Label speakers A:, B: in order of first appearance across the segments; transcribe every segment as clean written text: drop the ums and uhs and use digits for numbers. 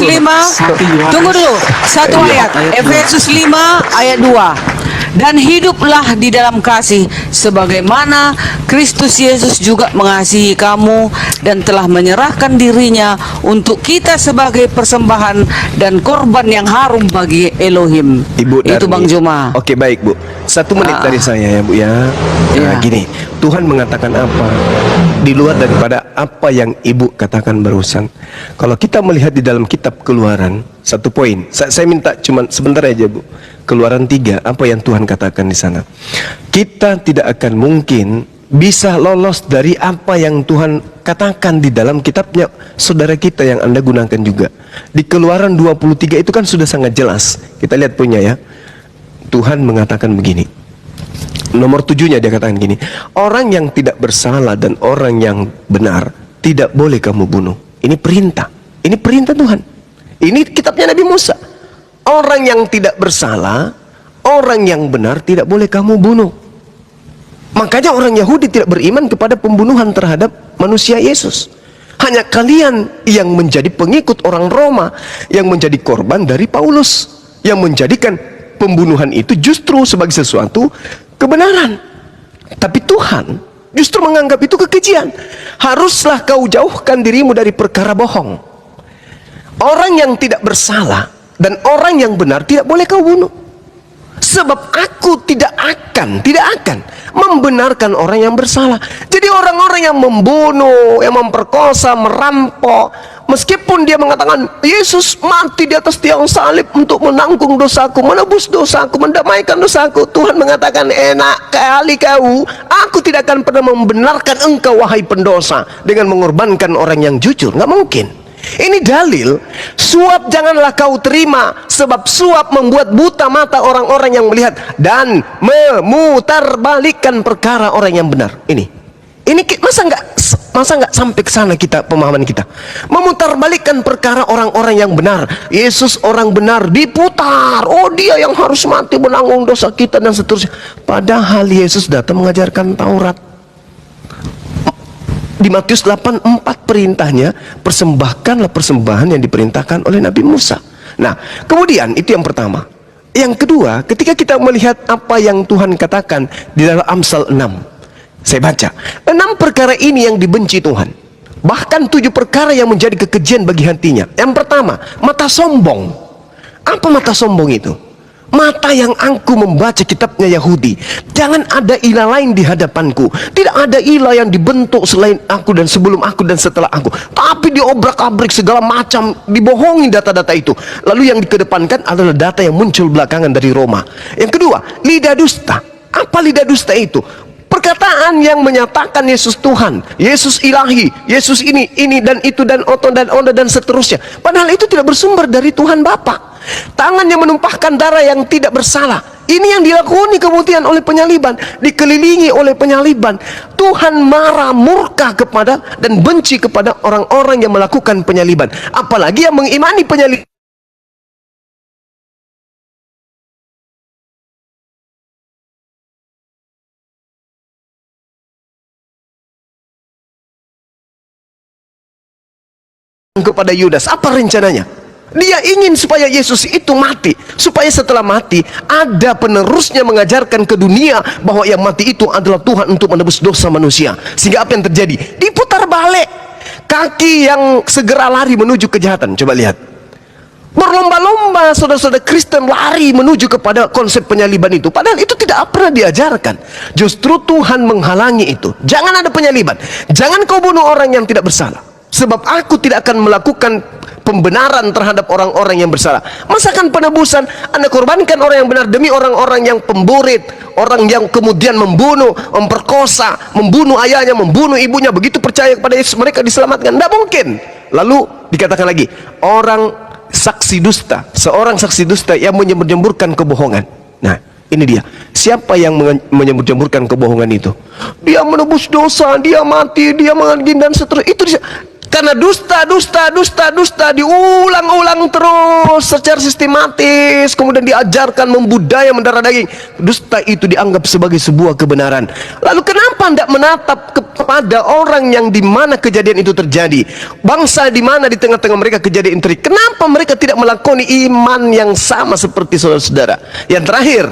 A: 5, tunggu dulu, satu ayat, Efesus 5 ayat 2. Dan hiduplah di dalam kasih sebagaimana Kristus Yesus juga mengasihi kamu dan telah menyerahkan dirinya untuk kita sebagai persembahan dan korban yang harum bagi Elohim.
B: Ibu Darmi.
A: Itu Bang Juma.
B: Oke, baik Bu, 1 menit dari saya ya Bu ya. Nah, gini, Tuhan mengatakan apa di luar daripada apa yang Ibu katakan barusan. Kalau kita melihat di dalam kitab Keluaran, satu poin, saya minta cuman sebentar aja Bu. Keluaran 3, apa yang Tuhan katakan di sana. Kita tidak akan mungkin bisa lolos dari apa yang Tuhan katakan di dalam kitabnya saudara kita yang Anda gunakan juga. Di Keluaran 23 itu kan sudah sangat jelas. Kita lihat punya ya. Tuhan mengatakan begini. Nomor 7-nya dia katakan gini. Orang yang tidak bersalah dan orang yang benar tidak boleh kamu bunuh. Ini perintah. Ini perintah Tuhan. Ini kitabnya Nabi Musa. Orang yang tidak bersalah, orang yang benar tidak boleh kamu bunuh. Makanya orang Yahudi tidak beriman kepada pembunuhan terhadap manusia Yesus. Hanya kalian yang menjadi pengikut orang Roma yang menjadi korban dari Paulus, yang menjadikan pembunuhan itu justru sebagai sesuatu kebenaran. Tapi Tuhan justru menganggap itu kekejian. Haruslah kau jauhkan dirimu dari perkara bohong. Orang yang tidak bersalah dan orang yang benar tidak boleh kau bunuh. Sebab aku tidak akan membenarkan orang yang bersalah. Jadi orang-orang yang membunuh, yang memperkosa, merampok, meskipun dia mengatakan Yesus mati di atas tiang salib untuk menanggung dosaku, menebus dosaku, mendamaikan dosaku, Tuhan mengatakan enak kali kau, aku tidak akan pernah membenarkan engkau wahai pendosa dengan mengorbankan orang yang jujur. Nggak mungkin. Ini dalil, suap janganlah kau terima, sebab suap membuat buta mata orang-orang yang melihat dan memutarbalikkan perkara orang yang benar. Ini masa nggak sampai ke sana kita, pemahaman kita. Memutarbalikkan perkara orang-orang yang benar. Yesus orang benar diputar. Oh, dia yang harus mati menanggung dosa kita dan seterusnya. Padahal Yesus datang mengajarkan Taurat. Di Matius 8:4 perintahnya, persembahkanlah persembahan yang diperintahkan oleh Nabi Musa. Nah, kemudian itu yang pertama. Yang kedua, ketika kita melihat apa yang Tuhan katakan di dalam Amsal 6. Saya baca, 6 perkara ini yang dibenci Tuhan. Bahkan 7 perkara yang menjadi kekejian bagi hatinya. Yang pertama, mata sombong. Apa mata sombong itu? Mata yang aku membaca kitabnya Yahudi. Jangan ada ilah lain di hadapanku. Tidak ada ilah yang dibentuk selain aku dan sebelum aku dan setelah aku. Tapi diobrak-abrik segala macam, dibohongi data-data itu. Lalu yang dikedepankan adalah data yang muncul belakangan dari Roma. Yang kedua, lidah dusta. Apa lidah dusta itu? Perkataan yang menyatakan Yesus Tuhan, Yesus ilahi, Yesus ini dan itu dan oto dan onda dan seterusnya. Padahal itu tidak bersumber dari Tuhan Bapa. Tangan yang menumpahkan darah yang tidak bersalah. Ini yang dilakoni kemudian oleh penyaliban, dikelilingi oleh penyaliban. Tuhan marah, murka kepada dan benci kepada orang-orang yang melakukan penyaliban. Apalagi yang mengimani penyaliban. Kepada Yudas, apa rencananya? Dia ingin supaya Yesus itu mati, supaya setelah mati ada penerusnya mengajarkan ke dunia bahwa yang mati itu adalah Tuhan untuk menebus dosa manusia. Sehingga apa yang terjadi? Diputar balik. Kaki yang segera lari menuju kejahatan. Coba lihat, berlomba-lomba saudara-saudara Kristen lari menuju kepada konsep penyaliban itu. Padahal itu tidak pernah diajarkan. Justru Tuhan menghalangi itu. Jangan ada penyaliban. Jangan kau bunuh orang yang tidak bersalah, sebab aku tidak akan melakukan pembenaran terhadap orang-orang yang bersalah. Masakan penebusan Anda korbankan orang yang benar demi orang-orang yang pemburit, orang yang kemudian membunuh, memperkosa, membunuh ayahnya, membunuh ibunya, begitu percaya kepada Yesus mereka diselamatkan? Tidak mungkin. Lalu dikatakan lagi, orang saksi dusta, seorang saksi dusta yang menyembur-nyemburkan kebohongan. Nah, ini dia. Siapa yang menyembur-nyemburkan kebohongan itu? Dia menebus dosa, dia mati, dia mengandung dan seterusnya. Itu Karena dusta diulang-ulang terus secara sistematis, kemudian diajarkan membudaya mendarah daging. Dusta itu dianggap sebagai sebuah kebenaran. Lalu kenapa tidak menatap kepada orang yang di mana kejadian itu terjadi, bangsa di mana di tengah-tengah mereka kejadian itu terjadi? Kenapa mereka tidak melakoni iman yang sama seperti saudara-saudara? Yang terakhir,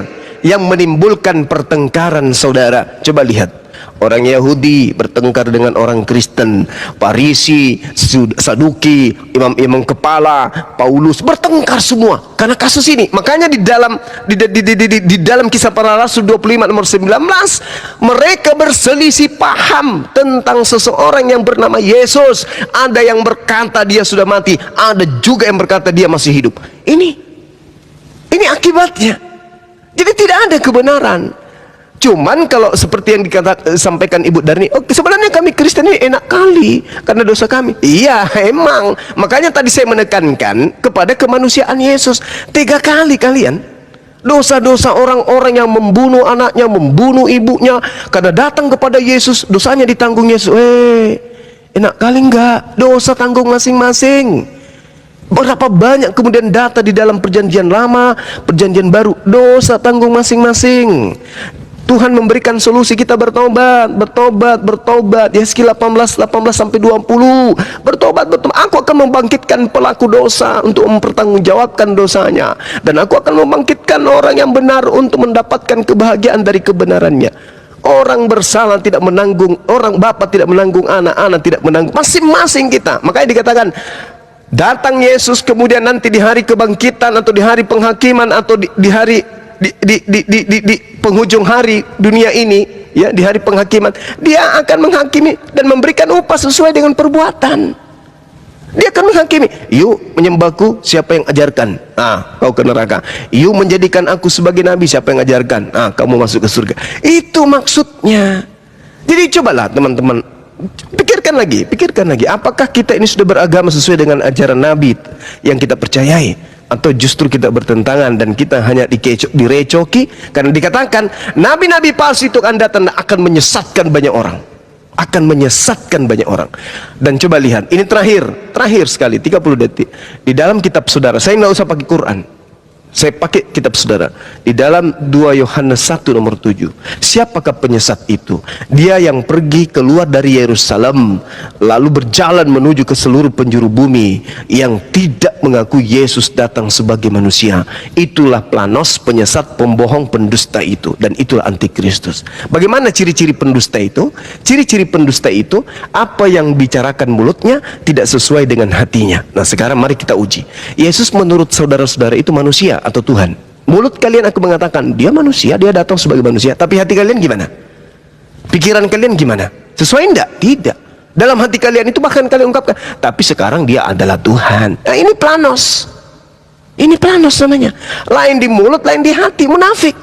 B: yang menimbulkan pertengkaran saudara, coba lihat. Orang Yahudi bertengkar dengan orang Kristen, Farisi, Saduki, imam-imam kepala, Paulus bertengkar semua karena kasus ini. Makanya di dalam Kisah Para Rasul 25 nomor 19, mereka berselisih paham tentang seseorang yang bernama Yesus. Ada yang berkata dia sudah mati, ada juga yang berkata dia masih hidup. Ini akibatnya. Jadi tidak ada kebenaran. Cuman kalau seperti yang disampaikan Ibu Darni, oh, sebenarnya kami Kristen ini enak kali karena dosa kami. Iya, emang. Makanya tadi saya menekankan kepada kemanusiaan Yesus. 3 kali kalian dosa-dosa orang-orang yang membunuh anaknya, membunuh ibunya, karena datang kepada Yesus, dosanya ditanggung Yesus. Enak kali enggak? Dosa tanggung masing-masing. Berapa banyak kemudian data di dalam perjanjian lama, perjanjian baru, dosa tanggung masing-masing. Tuhan memberikan solusi, kita bertobat. Yeskiel 18 sampai 20. Bertobat. Aku akan membangkitkan pelaku dosa untuk mempertanggungjawabkan dosanya, dan aku akan membangkitkan orang yang benar untuk mendapatkan kebahagiaan dari kebenarannya. Orang bersalah tidak menanggung, orang bapa tidak menanggung anak, anak tidak menanggung, masing-masing kita. Makanya dikatakan datang Yesus kemudian nanti di hari kebangkitan atau di hari penghakiman atau di hari di penghujung hari dunia ini, ya, di hari penghakiman, dia akan menghakimi dan memberikan upah sesuai dengan perbuatan. Dia akan menghakimi. Yuk menyembahku, siapa yang ajarkan? Kau ke neraka. Yuk menjadikan aku sebagai nabi, siapa yang ajarkan? Kamu masuk ke surga. Itu maksudnya. Jadi cobalah teman-teman, pikirkan lagi, apakah kita ini sudah beragama sesuai dengan ajaran nabi yang kita percayai, atau justru kita bertentangan dan kita hanya direcoki? Karena dikatakan nabi-nabi palsu itu akan menyesatkan banyak orang, Dan coba lihat, ini terakhir sekali, 30 detik di dalam kitab saudara. Saya nggak usah pakai Quran, saya pakai kitab saudara. Di dalam 2 Yohanes 1 nomor 7. Siapakah penyesat itu? Dia yang pergi keluar dari Yerusalem lalu berjalan menuju ke seluruh penjuru bumi, yang tidak mengaku Yesus datang sebagai manusia. Itulah planos, penyesat, pembohong, pendusta itu, dan itulah antikristus. Bagaimana ciri-ciri pendusta itu? Ciri-ciri pendusta itu, apa yang bicarakan mulutnya tidak sesuai dengan hatinya. Nah, sekarang mari kita uji. Yesus menurut saudara-saudara itu manusia atau Tuhan? Mulut kalian aku mengatakan dia manusia, dia datang sebagai manusia, tapi hati kalian gimana? Pikiran kalian gimana? Sesuai enggak? Tidak. Dalam hati kalian itu bahkan kalian ungkapkan, tapi sekarang dia adalah Tuhan. Nah, ini planos. Ini planos namanya. Lain di mulut, lain di hati. Munafik.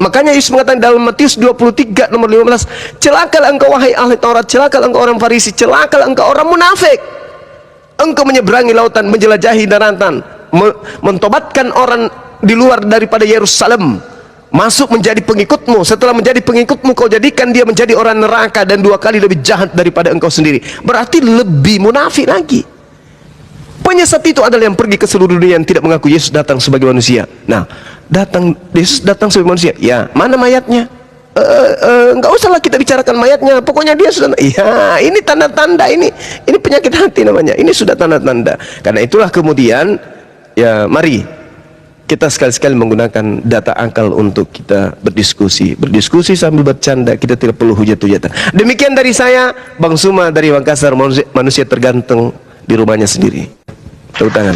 B: Makanya Yesus mengatakan dalam Matius 23 nomor 15, celakalah engkau wahai ahli Taurat, celakalah engkau orang Farisi, celakalah engkau orang munafik. Engkau menyeberangi lautan, menjelajahi daratan, mentobatkan orang di luar daripada Yerusalem, masuk menjadi pengikutmu. Setelah menjadi pengikutmu, kau jadikan dia menjadi orang neraka dan 2 kali lebih jahat daripada engkau sendiri. Berarti lebih munafik lagi. Penyesat itu adalah yang pergi ke seluruh dunia yang tidak mengaku Yesus datang sebagai manusia. Nah, Yesus datang sebagai manusia. Ya, mana mayatnya? Enggak usahlah kita bicarakan mayatnya. Pokoknya dia sudah. Ya, ini tanda-tanda, ini penyakit hati namanya. Ini sudah tanda-tanda. Karena itulah kemudian, ya, mari kita sekali-sekali menggunakan data akal untuk kita berdiskusi sambil bercanda. Kita tidak perlu hujat-hujatan. Demikian dari saya, Bang Suma dari Makassar. Manusia tergantung di rumahnya sendiri. Tepuk tangan.